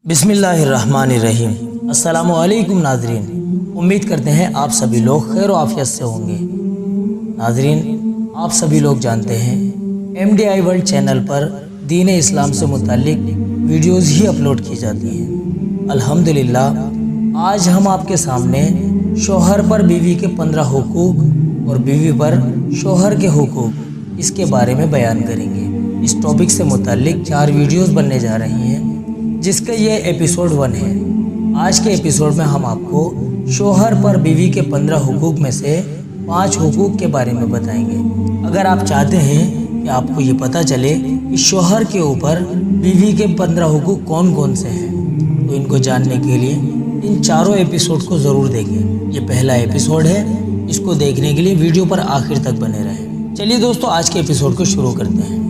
बिस्मिल्लाहिर्रहमानिर्रहीम। अस्सलामु अलैकुम नाज़रीन, उम्मीद करते हैं आप सभी लोग खैर और आफियत से होंगे। नाज़रीन, आप सभी लोग जानते हैं MDI वर्ल्ड चैनल पर दीन इस्लाम से मुताल्लिक वीडियोज़ ही अपलोड की जाती हैं। अल्हम्दुलिल्लाह आज हम आपके सामने शोहर पर बीवी के 15 हुकूक और बीवी पर शोहर के हुकूक इसके बारे में बयान करेंगे। इस टॉपिक से मुताल्लिक 4 वीडियोज़ बनने जा रही हैं, जिसका ये एपिसोड 1 है। आज के एपिसोड में हम आपको शोहर पर बीवी के 15 हुकूक में से 5 हुकूक के बारे में बताएंगे। अगर आप चाहते हैं कि आपको ये पता चले कि शोहर के ऊपर बीवी के 15 हुकूक कौन कौन से हैं, तो इनको जानने के लिए इन चारों एपिसोड को ज़रूर देखें। ये पहला एपिसोड है, इसको देखने के लिए वीडियो पर आखिर तक बने रहें। चलिए दोस्तों, आज के एपिसोड को शुरू करते हैं।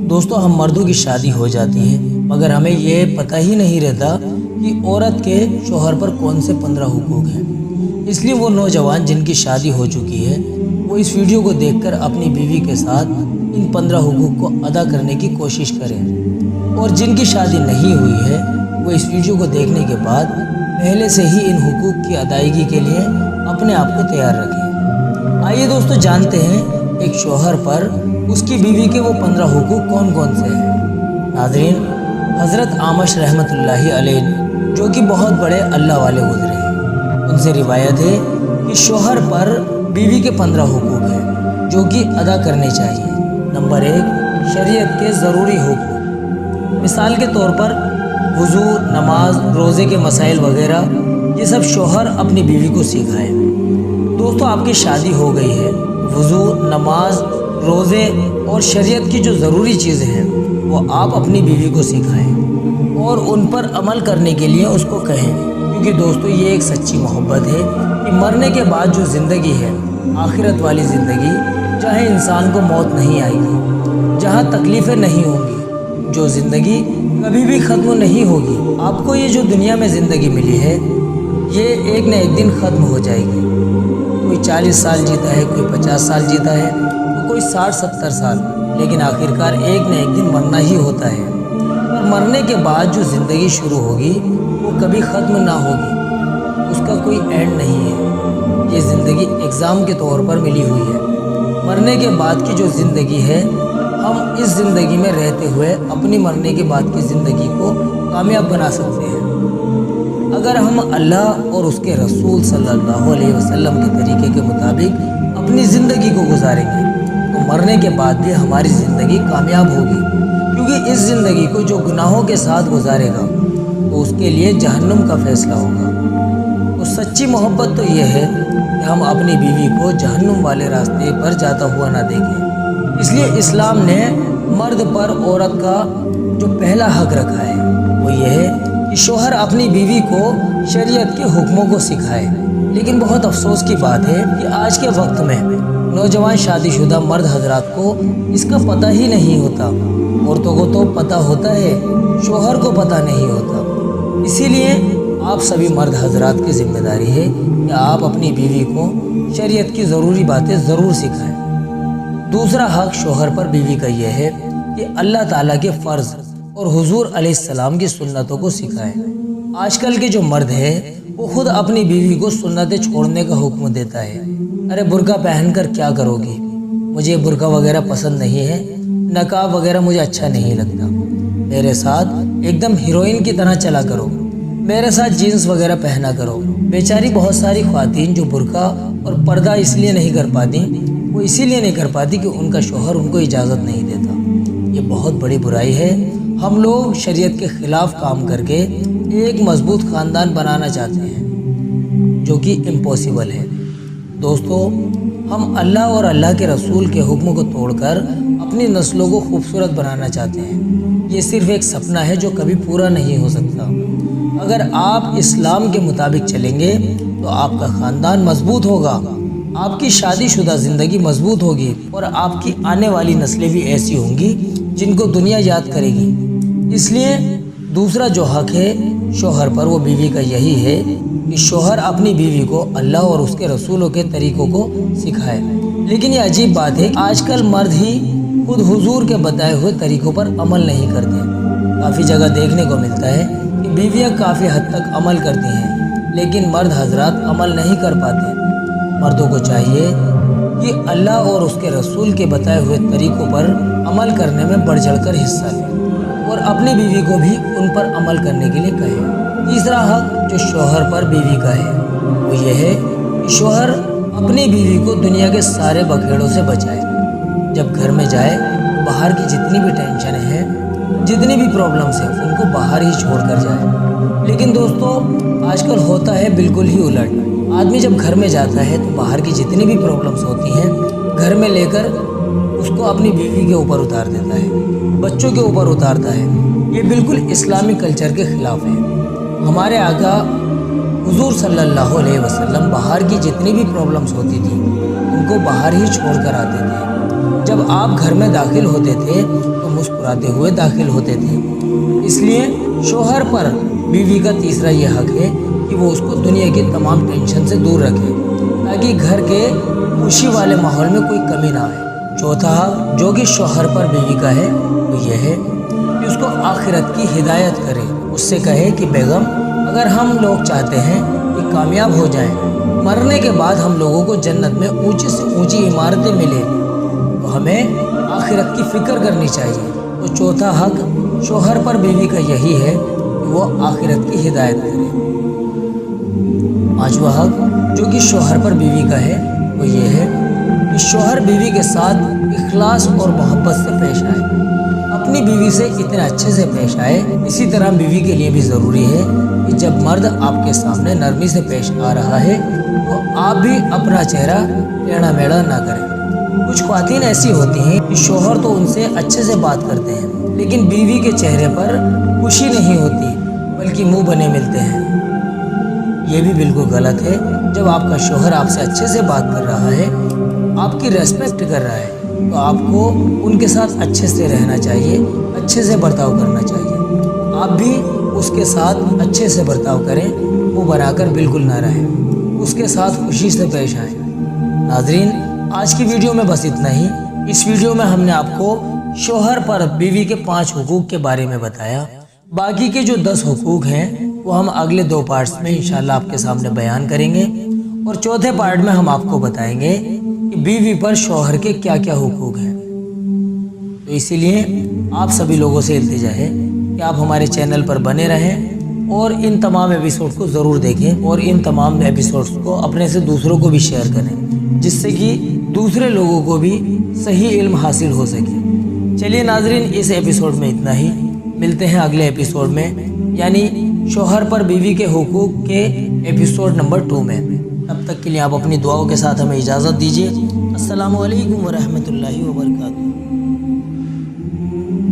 दोस्तों, हम मर्दों की शादी हो जाती है मगर हमें ये पता ही नहीं रहता कि औरत के शोहर पर कौन से 15 हुकूक हैं। इसलिए वो नौजवान जिनकी शादी हो चुकी है वो इस वीडियो को देखकर अपनी बीवी के साथ इन 15 हुकूक को अदा करने की कोशिश करें, और जिनकी शादी नहीं हुई है वो इस वीडियो को देखने के बाद पहले से ही इन हुकूक की अदायगी के लिए अपने आप को तैयार रखें। आइए दोस्तों, जानते हैं एक शोहर पर उसकी बीवी के वो 15 हुकूक कौन कौन से हैं। नाज़रीन, हज़रत आमश रहमतुल्लाहि अलैह जो कि बहुत बड़े अल्लाह वाले गुजरे हैं, उनसे रिवायत है कि शोहर पर बीवी के 15 हुकूक हैं जो कि अदा करने चाहिए। नंबर 1, शरीयत के ज़रूरी हुकूक। मिसाल के तौर पर वुज़ू, नमाज, रोज़े के मसाइल वगैरह, ये सब शोहर अपनी बीवी को सिखाए। दोस्तों, आपकी शादी हो गई है, वुज़ू, नमाज, रोज़े और शरीयत की जो ज़रूरी चीज़ें हैं वो आप अपनी बीवी को सिखाएं और उन पर अमल करने के लिए उसको कहें, क्योंकि दोस्तों ये एक सच्ची मोहब्बत है कि मरने के बाद जो ज़िंदगी है, आखिरत वाली ज़िंदगी, जहाँ इंसान को मौत नहीं आएगी, जहाँ तकलीफ़ें नहीं होंगी, जो ज़िंदगी कभी भी ख़त्म नहीं होगी। आपको ये जो दुनिया में ज़िंदगी मिली है ये एक न एक दिन ख़त्म हो जाएगी। कोई 40 साल जीता है, कोई 50 साल जीता है, तो कोई 60-70 साल, लेकिन आखिरकार एक न एक दिन मरना ही होता है। और मरने के बाद जो ज़िंदगी शुरू होगी वो कभी ख़त्म ना होगी, उसका कोई एंड नहीं है। ये ज़िंदगी एग्ज़ाम के तौर पर मिली हुई है। मरने के बाद की जो ज़िंदगी है, हम इस ज़िंदगी में रहते हुए अपनी मरने के बाद की ज़िंदगी को कामयाब बना सकते हैं। अगर हम अल्लाह और उसके रसूल सल्लल्लाहु अलैहि वसल्लम के तरीके के मुताबिक अपनी ज़िंदगी को गुजारेंगे तो मरने के बाद भी हमारी ज़िंदगी कामयाब होगी, क्योंकि इस ज़िंदगी को जो गुनाहों के साथ गुजारेगा तो उसके लिए जहन्नुम का फ़ैसला होगा। तो सच्ची मोहब्बत तो ये है कि हम अपनी बीवी को जहन्नुम वाले रास्ते पर जाता हुआ ना देखें। इसलिए इस्लाम ने मर्द पर औरत का जो पहला हक रखा है वो ये है कि शोहर अपनी बीवी को शरीयत के हुक्मों को सिखाए। लेकिन बहुत अफसोस की बात है कि आज के वक्त में नौजवान शादीशुदा मर्द हजरात को इसका पता ही नहीं होता। औरतों को तो पता होता है, शोहर को पता नहीं होता। इसीलिए आप सभी मर्द हजरात की जिम्मेदारी है कि आप अपनी बीवी को शरीयत की ज़रूरी बातें ज़रूर सिखाएं। दूसरा हक शोहर पर बीवी का यह है कि अल्लाह ताला के फ़र्ज़ और हुजूर अलैहिस्सलाम की सुन्नतों को सिखाएं। आजकल के जो मर्द है वो खुद अपनी बीवी को सुन्नतें छोड़ने का हुक्म देता है। अरे बुर्का पहनकर क्या करोगी, मुझे बुर्का वगैरह पसंद नहीं है, नकाब वगैरह मुझे अच्छा नहीं लगता, मेरे साथ एकदम हीरोइन की तरह चला करो, मेरे साथ जीन्स वगैरह पहना करो। बेचारी बहुत सारी ख्वातीन जो बुर्का और पर्दा इसलिए नहीं कर पाती, वो इसीलिए नहीं कर पाती कि उनका शोहर उनको इजाज़त नहीं देता। ये बहुत बड़ी बुराई है। हम लोग शरीयत के ख़िलाफ़ काम करके एक मजबूत ख़ानदान बनाना चाहते हैं, जो कि इम्पॉसिबल है। दोस्तों, हम अल्लाह और अल्लाह के रसूल के हुक्म को तोड़कर अपनी नस्लों को खूबसूरत बनाना चाहते हैं। ये सिर्फ़ एक सपना है जो कभी पूरा नहीं हो सकता। अगर आप इस्लाम के मुताबिक चलेंगे तो आपका ख़ानदान मजबूत होगा, आपकी शादीशुदा ज़िंदगी मजबूत होगी और आपकी आने वाली नस्लें भी ऐसी होंगी जिनको दुनिया याद करेगी। इसलिए दूसरा जो हक है शोहर पर वो बीवी का यही है कि शोहर अपनी बीवी को अल्लाह और उसके रसूलों के तरीक़ों को सिखाए। लेकिन ये अजीब बात है कि आजकल मर्द ही खुद हुजूर के बताए हुए तरीक़ों पर अमल नहीं करते। काफ़ी जगह देखने को मिलता है कि बीवियाँ काफ़ी हद तक अमल करती हैं, लेकिन मर्द हजरात अमल नहीं कर पाते। मर्दों को चाहिए कि अल्लाह और उसके रसूल के बताए हुए तरीक़ों पर अमल करने में बढ़ चढ़कर हिस्सा लें और अपनी बीवी को भी उन पर अमल करने के लिए कहें। तीसरा हक जो शोहर पर बीवी का है वो ये है कि शोहर अपनी बीवी को दुनिया के सारे बखेड़ों से बचाए। जब घर में जाए तो बाहर की जितनी भी टेंशन है, जितनी भी प्रॉब्लम्स हैं, उनको बाहर ही छोड़ कर जाए। लेकिन दोस्तों आजकल होता है बिल्कुल ही उलट। आदमी जब घर में जाता है तो बाहर की जितनी भी प्रॉब्लम्स होती हैं घर में लेकर उसको अपनी बीवी के ऊपर उतार देता है, बच्चों के ऊपर उतारता है। ये बिल्कुल इस्लामी कल्चर के ख़िलाफ़ है। हमारे आका हुजूर सल्लल्लाहु अलैहि वसल्लम बाहर की जितनी भी प्रॉब्लम्स होती थी उनको बाहर ही छोड़ कर आते थे। जब आप घर में दाखिल होते थे तो मुस्कुराते हुए दाखिल होते थे। इसलिए शोहर पर बीवी का तीसरा ये हक है कि वो उसको दुनिया की तमाम टेंशन से दूर रखे ताकि घर के खुशी वाले माहौल में कोई कमी ना आए। चौथा हक जो कि शोहर पर बीवी का है वो ये है कि उसको आखिरत की हिदायत करे। उससे कहे कि बेगम, अगर हम लोग चाहते हैं कि कामयाब हो जाएं, मरने के बाद हम लोगों को जन्नत में ऊंची से ऊंची इमारतें मिले, तो हमें आखिरत की फ़िक्र करनी चाहिए। तो चौथा हक शोहर पर बीवी का यही है कि वो आखिरत की हिदायत करे। पांचवा हक जो कि शोहर पर बीवी का है वो ये है कि शोहर बीवी के साथ इखलास और मोहब्बत से पेश आए, अपनी बीवी से इतने अच्छे से पेश आए। इसी तरह बीवी के लिए भी ज़रूरी है कि जब मर्द आपके सामने नरमी से पेश आ रहा है तो आप भी अपना चेहरा टेढ़ा मेढ़ा ना करें। कुछ ख्वातीन ऐसी होती हैं कि शोहर तो उनसे अच्छे से बात करते हैं लेकिन बीवी के चेहरे पर खुशी नहीं होती बल्कि मुंह बने मिलते हैं। ये भी बिल्कुल गलत है। जब आपका शोहर आपसे अच्छे से बात कर रहा है, आपकी रेस्पेक्ट कर रहा है, तो आपको उनके साथ अच्छे से रहना चाहिए, अच्छे से बर्ताव करना चाहिए। आप भी उसके साथ अच्छे से बर्ताव करें, मुँह बनाकर बिल्कुल ना रहें, उसके साथ खुशी से पेश आएँ। नाज़रीन, आज की वीडियो में बस इतना ही। इस वीडियो में हमने आपको शोहर पर बीवी के 5 हुकूक के बारे में बताया। बाकी के जो 10 हुकूक हैं वो हम अगले 2 पार्ट्स में इंशाल्लाह आपके सामने बयान करेंगे और चौथे पार्ट में हम आपको बताएंगे कि बीवी पर शोहर के क्या क्या हुकूक हैं। तो इसीलिए आप सभी लोगों से इल्तिजा है कि आप हमारे चैनल पर बने रहें और इन तमाम एपिसोड को ज़रूर देखें और इन तमाम एपिसोड्स को अपने से दूसरों को भी शेयर करें, जिससे कि दूसरे लोगों को भी सही इल्म हासिल हो सके। चलिए नाजरीन, इस एपिसोड में इतना ही। मिलते हैं अगले एपिसोड में, यानी शोहर पर बीवी के हुकूक के एपिसोड नंबर 2 में। तब तक के लिए आप अपनी दुआओं के साथ हमें इजाज़त दीजिए। अस्सलामु अलैकुम व रहमतुल्लाहि व बरकातुहू।